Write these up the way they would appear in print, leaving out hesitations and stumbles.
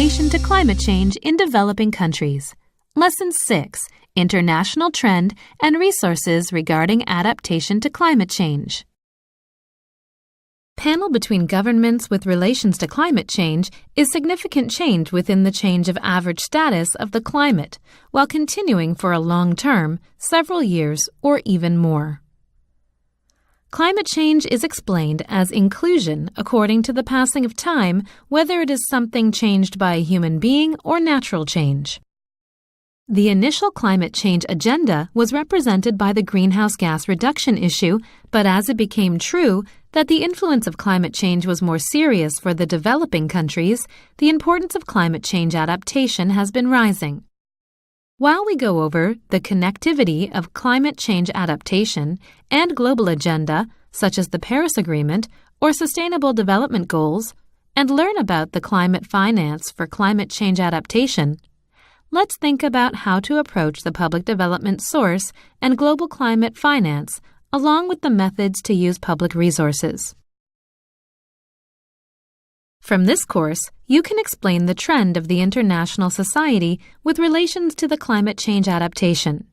Adaptation to Climate Change in Developing Countries. Lesson 6. International Trend and Resources Regarding Adaptation to Climate Change. Panel between governments with relations to climate change is significant change within the change of average status of the climate, while continuing for a long term, several years or even more. Climate change is explained as inclusion according to the passing of time, whether it is something changed by a human being or natural change. The initial climate change agenda was represented by the greenhouse gas reduction issue, but as it became true that the influence of climate change was more serious for the developing countries, the importance of climate change adaptation has been rising. While we go over the connectivity of climate change adaptation and global agenda, such as the Paris Agreement or Sustainable Development Goals, and learn about the climate finance for climate change adaptation, let's think about how to approach the public development source and global climate finance, along with the methods to use public resources. From this course, you can explain the trend of the international society with relations to the climate change adaptation,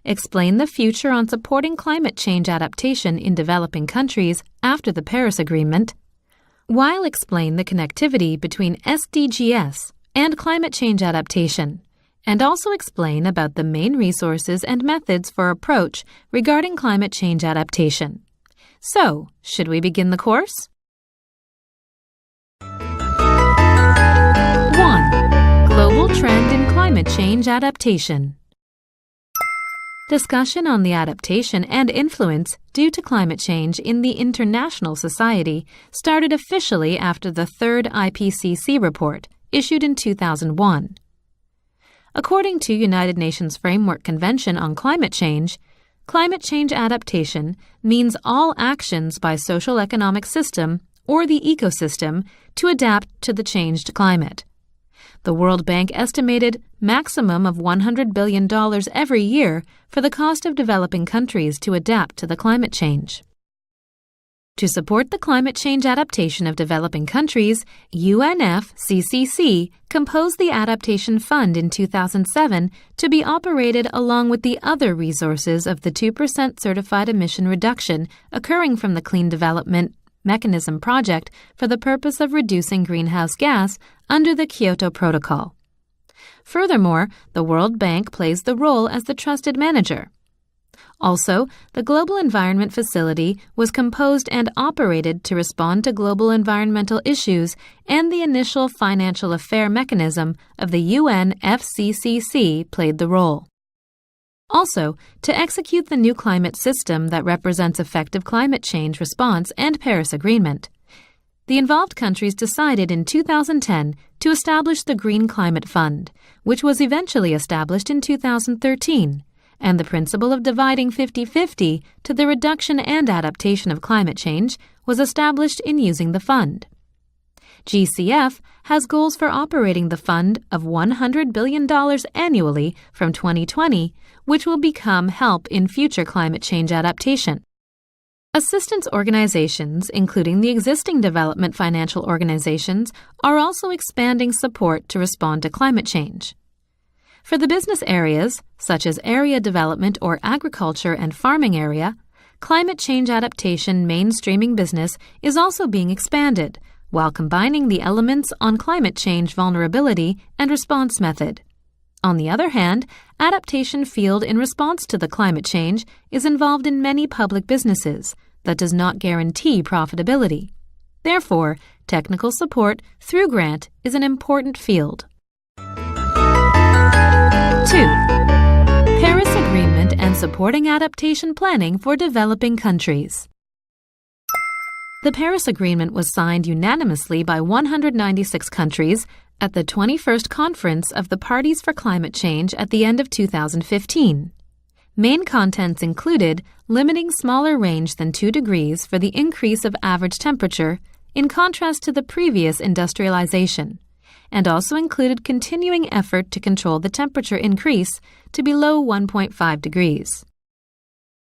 explain the future on supporting climate change adaptation in developing countries after the Paris Agreement, while explain the connectivity between SDGs and climate change adaptation, and also explain about the main resources and methods for approach regarding climate change adaptation. So, should we begin the course? 1. Global Trend in Climate Change Adaptation. Discussion on the adaptation and influence due to climate change in the international society started officially after the third IPCC report, issued in 2001. According to United Nations Framework Convention on Climate Change adaptation means all actions by social economic system or the ecosystem to adapt to the changed climate. The World Bank estimated maximum of $100 billion every year for the cost of developing countries to adapt to the climate change. To support the climate change adaptation of developing countries, UNFCCC composed the Adaptation Fund in 2007 to be operated along with the other resources of the 2% certified emission reduction occurring from the Clean Development Mechanism project for the purpose of reducing greenhouse gas under the Kyoto Protocol. Furthermore, the World Bank plays the role as the trusted manager. Also, the Global Environment Facility was composed and operated to respond to global environmental issues, and the initial financial affair mechanism of the UNFCCC played the role. Also, to execute the new climate system that represents effective climate change response and Paris Agreement, the involved countries decided in 2010 to establish the Green Climate Fund, which was eventually established in 2013, and the principle of dividing 50-50 to the reduction and adaptation of climate change was established in using the fund. GCF has goals for operating the fund of $100 billion annually from 2020, which will become help in future climate change adaptation. Assistance organizations, including the existing development financial organizations, are also expanding support to respond to climate change. For the business areas, such as area development or agriculture and farming area, climate change adaptation mainstreaming business is also being expanded, while combining the elements on climate change vulnerability and response method. On the other hand, adaptation field in response to the climate change is involved in many public businesses that does not guarantee profitability. Therefore, technical support through grant is an important field. 2. Paris Agreement and supporting adaptation planning for developing countries. The Paris Agreement was signed unanimously by 196 countries at the 21st Conference of the Parties for Climate Change at the end of 2015. Main contents included limiting smaller range than 2 degrees for the increase of average temperature, in contrast to the previous industrialization, and also included continuing effort to control the temperature increase to below 1.5 degrees.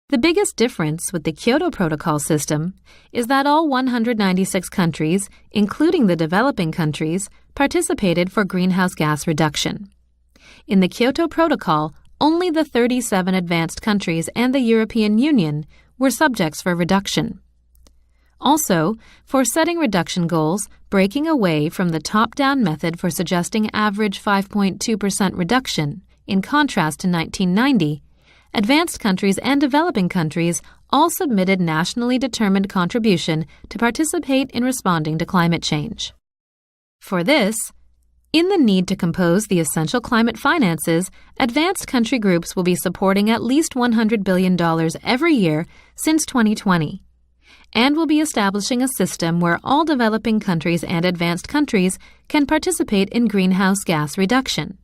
The biggest difference with the Kyoto Protocol system is that all 196 countries, including the developing countries, participated for greenhouse gas reduction. In the Kyoto Protocol, only the 37 advanced countries and the European Union were subjects for reduction. Also, for setting reduction goals, breaking away from the top-down method for suggesting average 5.2% reduction, in contrast to 1990, advanced countries and developing countries all submitted nationally determined contribution to participate in responding to climate change. For this, in the need to compose the essential climate finances, advanced country groups will be supporting at least $100 billion every year since 2020, and will be establishing a system where all developing countries and advanced countries can participate in greenhouse gas reduction.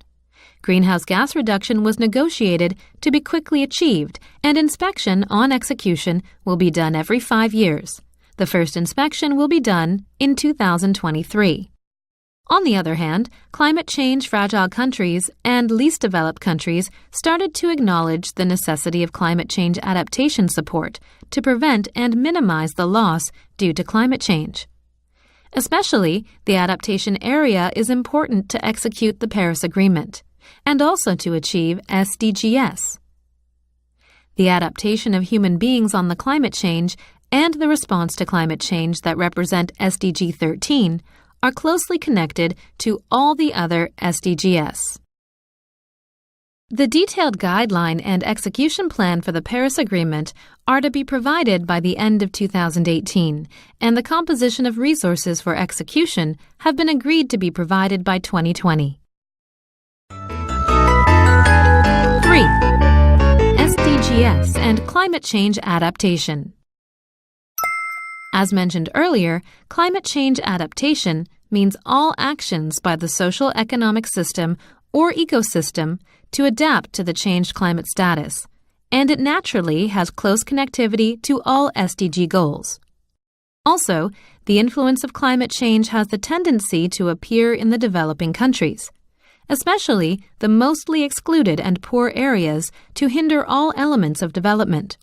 Greenhouse gas reduction was negotiated to be quickly achieved, and inspection on execution will be done every 5 years. The first inspection will be done in 2023. On the other hand, climate change fragile countries and least developed countries started to acknowledge the necessity of climate change adaptation support to prevent and minimize the loss due to climate change. Especially, the adaptation area is important to execute the Paris Agreement and also to achieve SDGs. The adaptation of human beings on the climate change and the response to climate change that represent SDG 13 are closely connected to all the other SDGs. The detailed guideline and execution plan for the Paris Agreement are to be provided by the end of 2018, and the composition of resources for execution have been agreed to be provided by 2020. 3. SDGs and climate change adaptation. As mentioned earlier, climate change adaptation means all actions by the social economic system or ecosystem to adapt to the changed climate status, and it naturally has close connectivity to all SDG goals. Also, the influence of climate change has the tendency to appear in the developing countries, especially the mostly excluded and poor areas, to hinder all elements of development.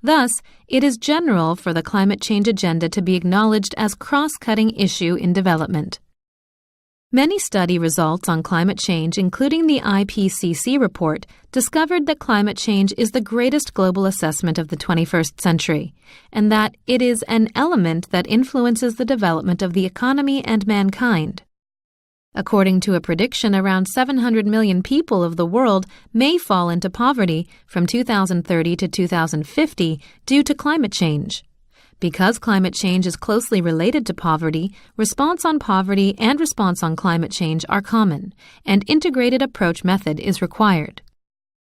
Thus, it is general for the climate change agenda to be acknowledged as cross-cutting issue in development. Many study results on climate change, including the IPCC report, discovered that climate change is the greatest global assessment of the 21st century, and that it is an element that influences the development of the economy and mankind. According to a prediction, around 700 million people of the world may fall into poverty from 2030 to 2050 due to climate change. Because climate change is closely related to poverty, response on poverty and response on climate change are common, and integrated approach method is required.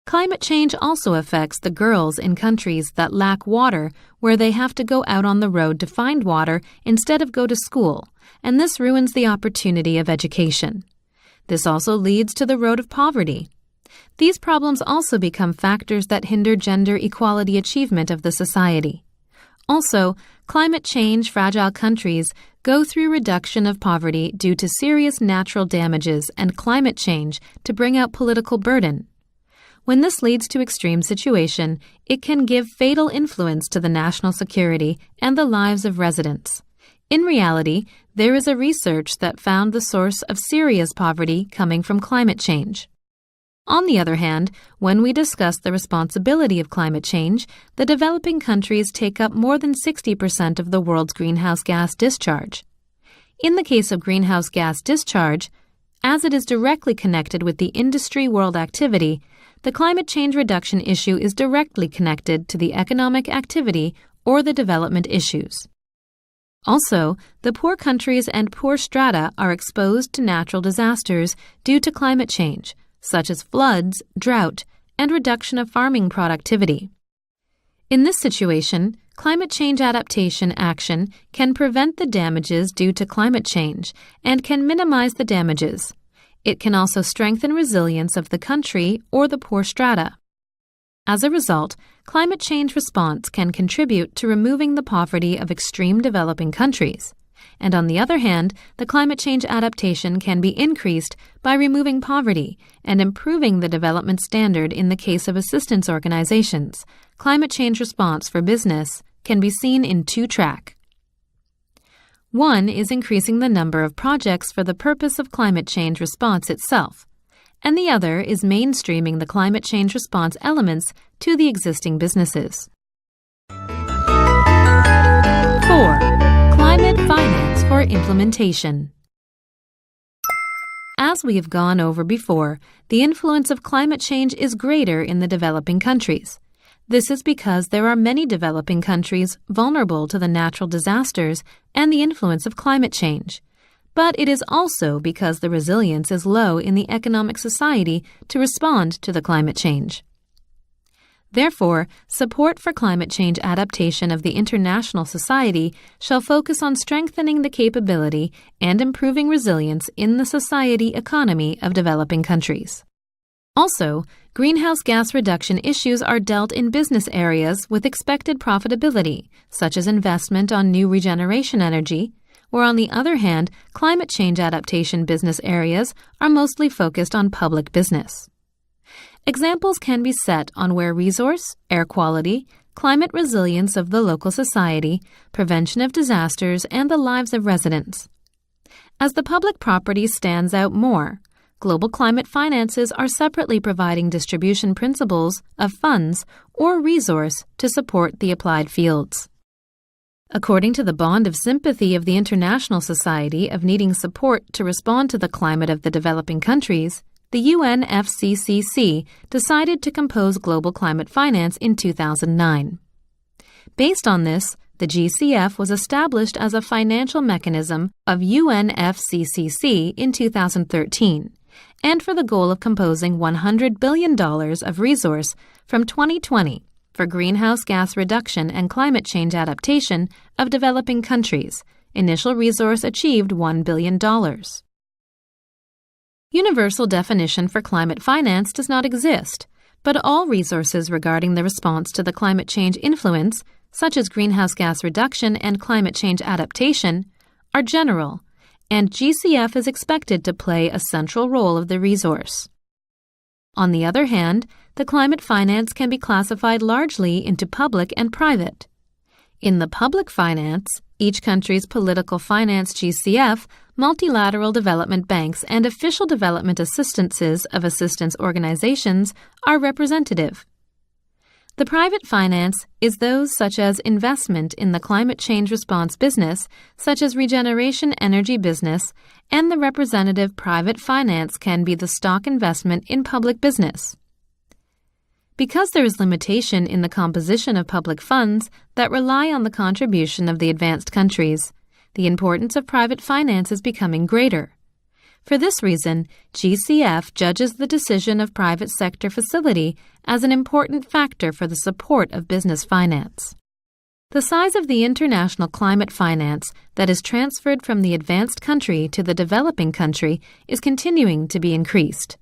Climate change also affects the girls in countries that lack water, where they have to go out on the road to find water instead of go to school, and this ruins the opportunity of education. This also leads to the road of poverty. These problems also become factors that hinder gender equality achievement of the society. Also, climate change fragile countries go through reduction of poverty due to serious natural damages and climate change to bring out political burden. When this leads to extreme situation, it can give fatal influence to the national security and the lives of residents. In reality, there is a research that found the source of serious poverty coming from climate change. On the other hand, when we discuss the responsibility of climate change, the developing countries take up more than 60% of the world's greenhouse gas discharge. In the case of greenhouse gas discharge, as it is directly connected with the industry world activity, the climate change reduction issue is directly connected to the economic activity or the development issues. Also, the poor countries and poor strata are exposed to natural disasters due to climate change, such as floods, drought, and reduction of farming productivity. In this situation, climate change adaptation action can prevent the damages due to climate change and can minimize the damages. It can also strengthen resilience of the country or the poor strata. As a result, climate change response can contribute to removing the poverty of extreme developing countries. And on the other hand, the climate change adaptation can be increased by removing poverty and improving the development standard in the case of assistance organizations, climate change response for business can be seen in two tracks. One is increasing the number of projects for the purpose of climate change response itself, and the other is mainstreaming the climate change response elements to the existing businesses. 4. Climate finance for implementation. As we have gone over before, the influence of climate change is greater in the developing countries. This is because there are many developing countries vulnerable to the natural disasters and the influence of climate change. But it is also because the resilience is low in the economic society to respond to the climate change. Therefore, support for climate change adaptation of the international society shall focus on strengthening the capability and improving resilience in the society economy of developing countries. Also, greenhouse gas reduction issues are dealt in business areas with expected profitability, such as investment on new regeneration energy, where on the other hand, climate change adaptation business areas are mostly focused on public business. Examples can be set on where resource, air quality, climate resilience of the local society, prevention of disasters, and the lives of residents. As the public property stands out more, global climate finances are separately providing distribution principles of funds or resource to support the applied fields. According to the bond of sympathy of the international society of needing support to respond to the climate of the developing countries, the UNFCCC decided to compose global climate finance in 2009. Based on this, the GCF was established as a financial mechanism of UNFCCC in 2013, and for the goal of composing $100 billion of resource from 2020 for greenhouse gas reduction and climate change adaptation of developing countries. Initial resource achieved $1 billion. Universal definition for climate finance does not exist, but all resources regarding the response to the climate change influence, such as greenhouse gas reduction and climate change adaptation, are general, and GCF is expected to play a central role of the resource. On the other hand, the climate finance can be classified largely into public and private. In the public finance, each country's political finance GCF, multilateral development banks, and official development assistances of assistance organizations are representative. The private finance is those such as investment in the climate change response business, such as regeneration energy business, and the representative private finance can be the stock investment in public business. Because there is limitation in the composition of public funds that rely on the contribution of the advanced countries, the importance of private finance is becoming greater. For this reason, GCF judges the decision of private sector facility as an important factor for the support of business finance. The size of the international climate finance that is transferred from the advanced country to the developing country is continuing to be increased.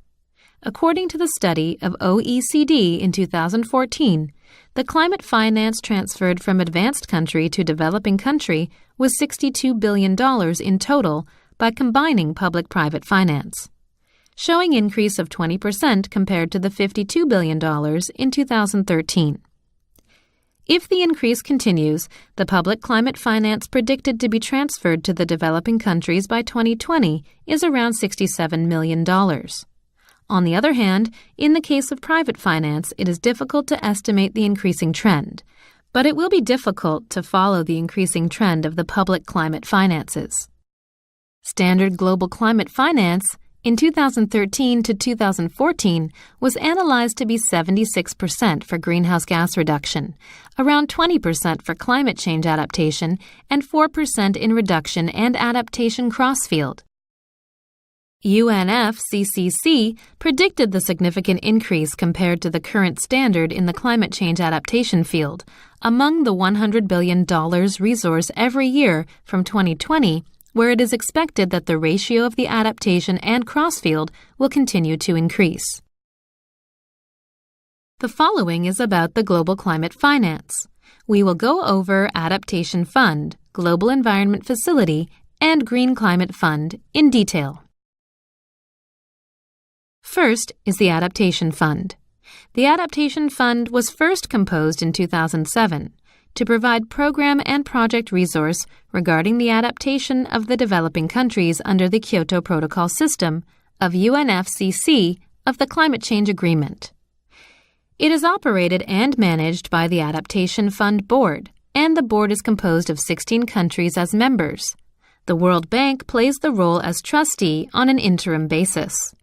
According to the study of OECD in 2014, the climate finance transferred from advanced country to developing country was $62 billion in total by combining public-private finance, showing increase of 20% compared to the $52 billion in 2013. If the increase continues, the public climate finance predicted to be transferred to the developing countries by 2020 is around $67 million. On the other hand, in the case of private finance, it is difficult to estimate the increasing trend, but it will be difficult to follow the increasing trend of the public climate finances. Standard global climate finance in 2013 to 2014 was analyzed to be 76% for greenhouse gas reduction, around 20% for climate change adaptation, and 4% in reduction and adaptation crossfield. UNFCCC predicted the significant increase compared to the current standard in the climate change adaptation field, among the $100 billion resource every year from 2020, where it is expected that the ratio of the adaptation and crossfield will continue to increase. The following is about the global climate finance. We will go over Adaptation Fund, Global Environment Facility, and Green Climate Fund in detail. First is the Adaptation Fund. The Adaptation Fund was first composed in 2007 to provide program and project resource regarding the adaptation of the developing countries under the Kyoto Protocol system of UNFCCC of the Climate Change Agreement. It is operated and managed by the Adaptation Fund Board, and the board is composed of 16 countries as members. The World Bank plays the role as trustee on an interim basis.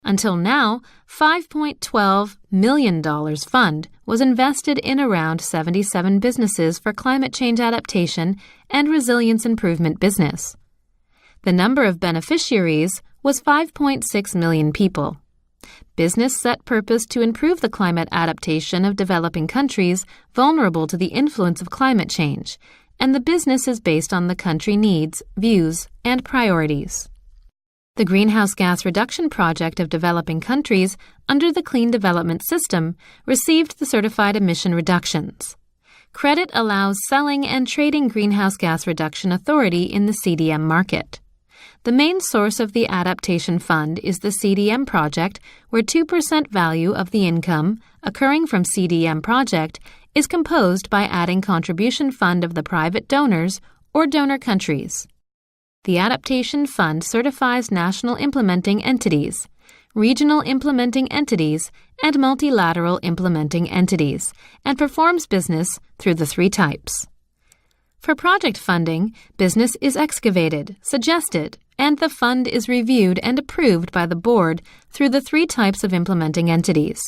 Until now, $5.12 million fund was invested in around 77 businesses for climate change adaptation and resilience improvement business. The number of beneficiaries was 5.6 million people. Business set purpose to improve the climate adaptation of developing countries vulnerable to the influence of climate change, and the business is based on the country needs, views, and priorities. The greenhouse gas reduction project of developing countries under the Clean Development System received the certified emission reductions. Credit allows selling and trading greenhouse gas reduction authority in the CDM market. The main source of the Adaptation Fund is the CDM project, where 2% value of the income occurring from CDM project is composed by adding contribution fund of the private donors or donor countries. The Adaptation Fund certifies national implementing entities, regional implementing entities, and multilateral implementing entities, and performs business through the three types. For project funding, business is excavated, suggested, and the fund is reviewed and approved by the board through the three types of implementing entities.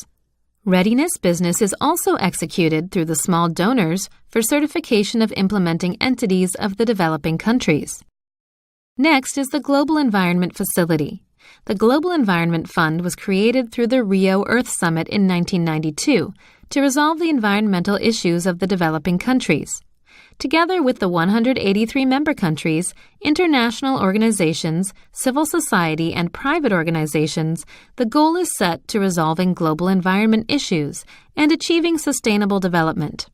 Readiness business is also executed through the small donors for certification of implementing entities of the developing countries. Next is the Global Environment Facility. The Global Environment Fund was created through the Rio Earth Summit in 1992 to resolve the environmental issues of the developing countries. Together with the 183 member countries, international organizations, civil society, and private organizations, the goal is set to resolving global environment issues and achieving sustainable development.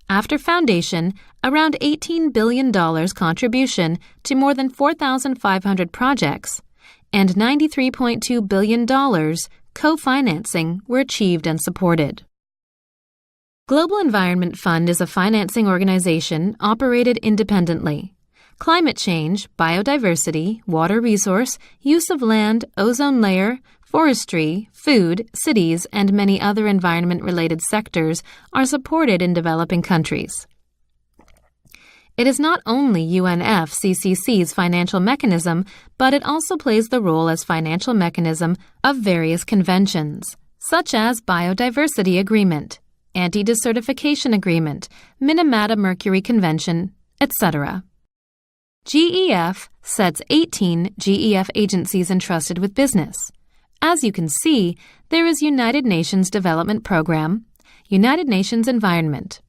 After foundation, around $18 billion contribution to more than 4,500 projects and $93.2 billion co-financing were achieved and supported. Global Environment Fund is a financing organization operated independently. Climate change, biodiversity, water resource, use of land, ozone layer, forestry, food, cities, and many other environment-related sectors are supported in developing countries. It is not only UNFCCC's financial mechanism, but it also plays the role as financial mechanism of various conventions, such as Biodiversity Agreement, Anti-Desertification Agreement, Minamata Mercury Convention, etc. GEF sets 18 GEF agencies entrusted with business. As you can see, there is United Nations Development Program, United Nations Environment.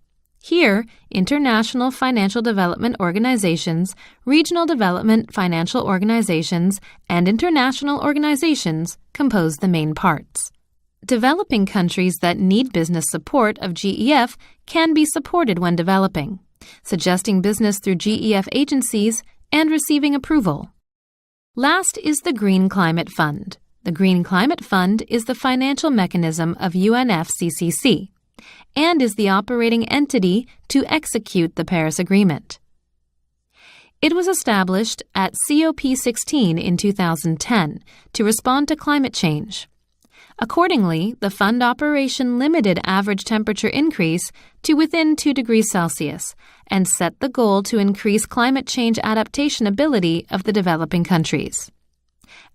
Here, international financial development organizations, regional development financial organizations, and international organizations compose the main parts. Developing countries that need business support of GEF can be supported when developing, suggesting business through GEF agencies, and receiving approval. Last is the Green Climate Fund. The Green Climate Fund is the financial mechanism of UNFCCC and is the operating entity to execute the Paris Agreement. It was established at COP16 in 2010 to respond to climate change. Accordingly, the fund operation limited average temperature increase to within 2 degrees Celsius and set the goal to increase climate change adaptation ability of the developing countries.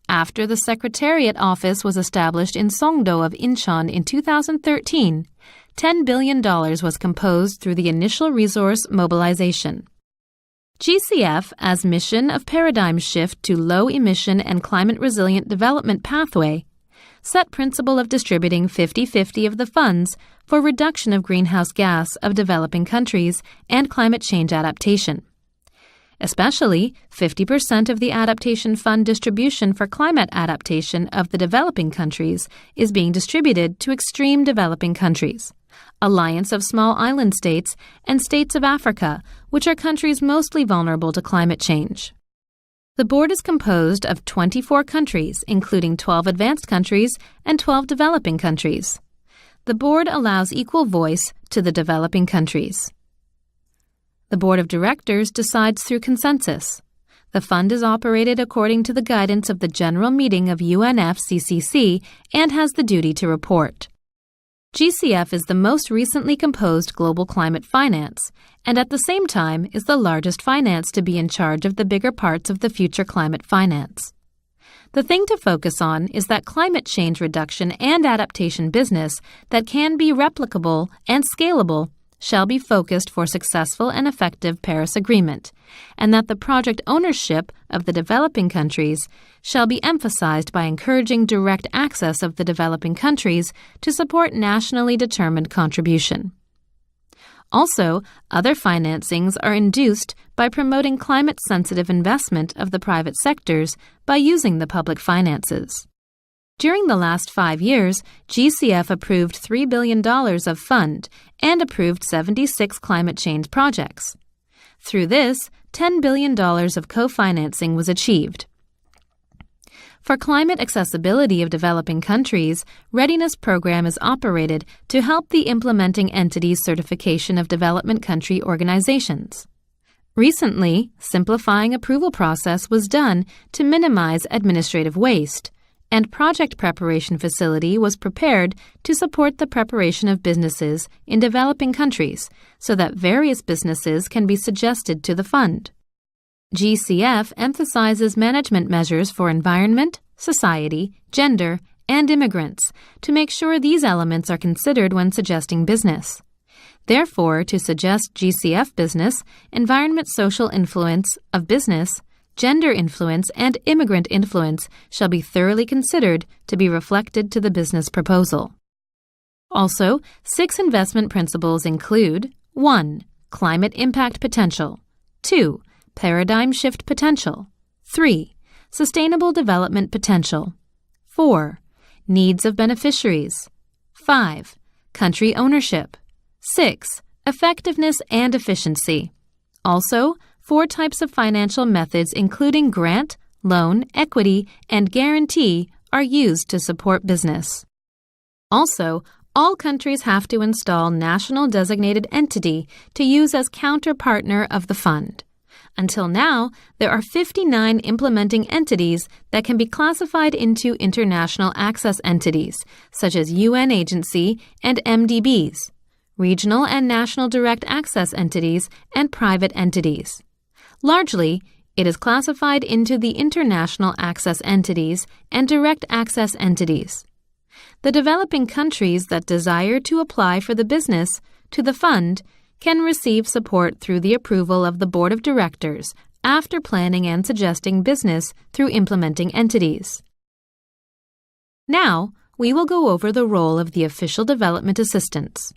After the Secretariat Office was established in Songdo of Incheon in 2013, $10 billion was composed through the initial resource mobilization. GCF, as mission of paradigm shift to low-emission and climate-resilient development pathway, set principle of distributing 50-50 of the funds for reduction of greenhouse gas of developing countries and climate change adaptation. Especially, 50% of the Adaptation Fund distribution for climate adaptation of the developing countries is being distributed to extreme developing countries, Alliance of Small Island States, and States of Africa, which are countries mostly vulnerable to climate change. The board is composed of 24 countries, including 12 advanced countries and 12 developing countries. the board allows equal voice to the developing countries. The board of directors decides through consensus. The fund is operated according to the guidance of the General Meeting of UNFCCC and has the duty to report. GCF is the most recently composed global climate finance, and at the same time is the largest finance to be in charge of the bigger parts of the future climate finance. The thing to focus on is that climate change reduction and adaptation business that can be replicable and scalable shall be focused for successful and effective Paris Agreement, and that the project ownership of the developing countries shall be emphasized by encouraging direct access of the developing countries to support nationally determined contribution. Also, other financings are induced by promoting climate-sensitive investment of the private sectors by using the public finances. During the last 5 years, GCF approved $3 billion of fund and approved 76 climate change projects. Through this, $10 billion of co-financing was achieved. For climate accessibility of developing countries, Readiness Program is operated to help the implementing entities' certification of development country organizations. Recently, simplifying approval process was done to minimize administrative waste, and project preparation facility was prepared to support the preparation of businesses in developing countries so that various businesses can be suggested to the fund. GCF emphasizes management measures for environment, society, gender, and immigrants to make sure these elements are considered when suggesting business. Therefore, to suggest GCF business, environment social influence of business, gender influence, and immigrant influence shall be thoroughly considered to be reflected to the business proposal. Also, 6 investment principles include 1. Climate impact potential, 2. Paradigm shift potential, 3. Sustainable development potential, 4. Needs of beneficiaries, 5. Country ownership, 6. Effectiveness and efficiency. Also, 4 types of financial methods including grant, loan, equity, and guarantee are used to support business. Also, all countries have to install national designated entity to use as counterpartner of the fund. Until now, there are 59 implementing entities that can be classified into international access entities, such as UN agency and MDBs, regional and national direct access entities, and private entities. Largely, it is classified into the international access entities and direct access entities. The developing countries that desire to apply for the business to the fund can receive support through the approval of the Board of Directors after planning and suggesting business through implementing entities. Now, we will go over the role of the official development assistants.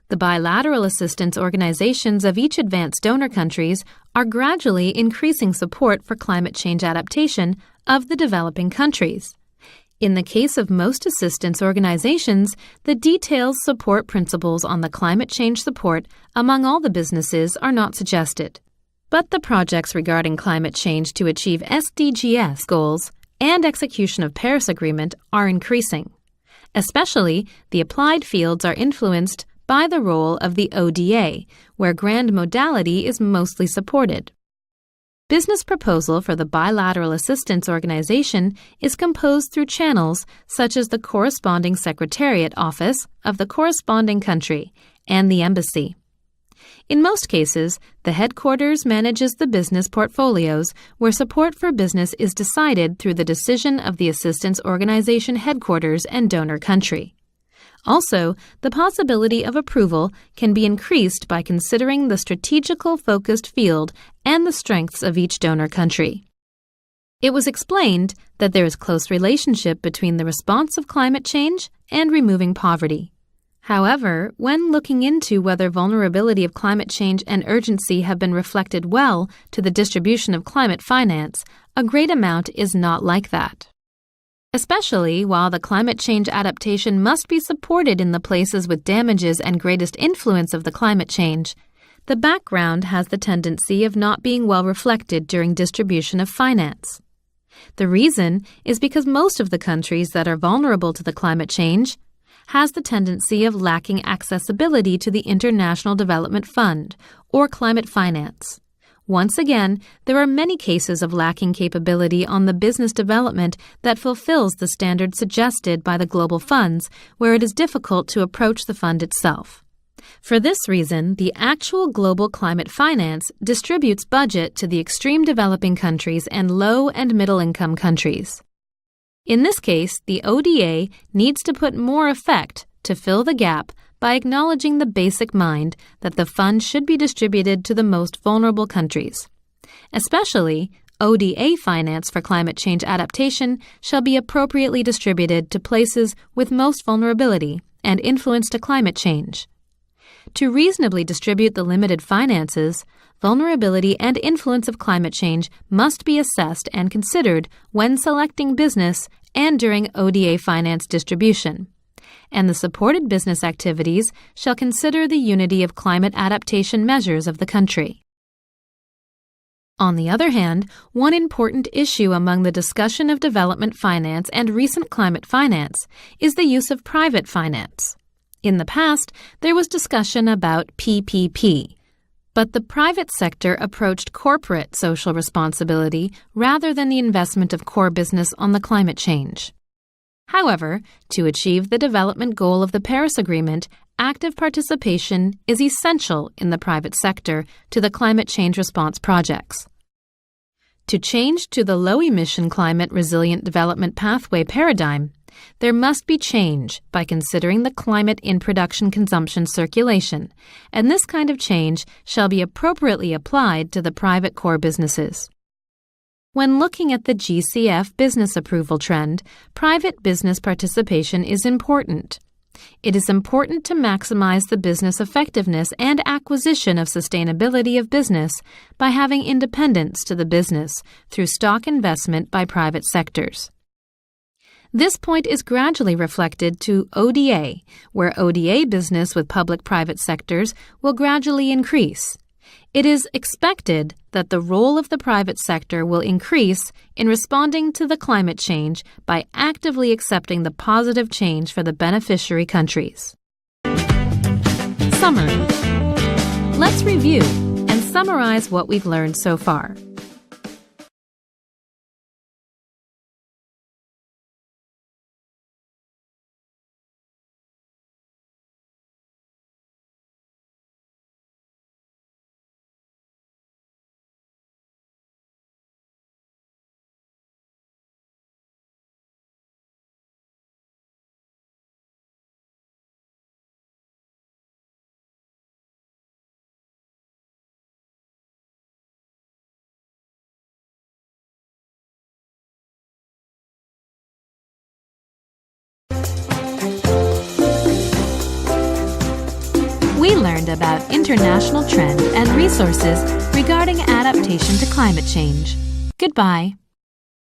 The bilateral assistance organizations of each advanced donor countries are gradually increasing support for climate change adaptation of the developing countries. In the case of most assistance organizations, the detailed support principles on the climate change support among all the businesses are not suggested. But the projects regarding climate change to achieve SDGs goals and execution of Paris Agreement are increasing. Especially, the applied fields are influenced by the role of the ODA, where grand modality is mostly supported. Business proposal for the bilateral assistance organization is composed through channels such as the corresponding secretariat office of the corresponding country and the embassy. In most cases, the headquarters manages the business portfolios where support for business is decided through the decision of the assistance organization headquarters and donor country. Also, the possibility of approval can be increased by considering the strategical focused field and the strengths of each donor country. It was explained that there is close relationship between the response of climate change and removing poverty. However, when looking into whether vulnerability of climate change and urgency have been reflected well to the distribution of climate finance, a great amount is not like that. Especially while the climate change adaptation must be supported in the places with damages and greatest influence of the climate change, the background has the tendency of not being well reflected during distribution of finance. The reason is because most of the countries that are vulnerable to the climate change has the tendency of lacking accessibility to the International Development Fund or climate finance. Once again, there are many cases of lacking capability on the business development that fulfills the standard suggested by the global funds, where it is difficult to approach the fund itself. For this reason, the actual global climate finance distributes budget to the extreme developing countries and low and middle-income countries. In this case, the ODA needs to put more effect to fill the gap by acknowledging the basic mind that the fund should be distributed to the most vulnerable countries. Especially, ODA finance for climate change adaptation shall be appropriately distributed to places with most vulnerability and influence to climate change. To reasonably distribute the limited finances, vulnerability and influence of climate change must be assessed and considered when selecting business and during ODA finance distribution. And the supported business activities shall consider the unity of climate adaptation measures of the country. On the other hand, one important issue among the discussion of development finance and recent climate finance is the use of private finance. In the past, there was discussion about PPP, but the private sector approached corporate social responsibility rather than the investment of core business on the climate change. However, to achieve the development goal of the Paris Agreement, active participation is essential in the private sector to the climate change response projects. To change to the low-emission climate resilient development pathway paradigm, there must be change by considering the climate in production consumption circulation, and this kind of change shall be appropriately applied to the private core businesses. When looking at the GCF business approval trend, private business participation is important. It is important to maximize the business effectiveness and acquisition of sustainability of business by having independence to the business through stock investment by private sectors. This point is gradually reflected to ODA, where ODA business with public-private sectors will gradually increase. It is expected that the role of the private sector will increase in responding to the climate change by actively accepting the positive change for the beneficiary countries. Summary. Let's review and summarize what we've learned so far. We learned about international trend and resources regarding adaptation to climate change. Goodbye.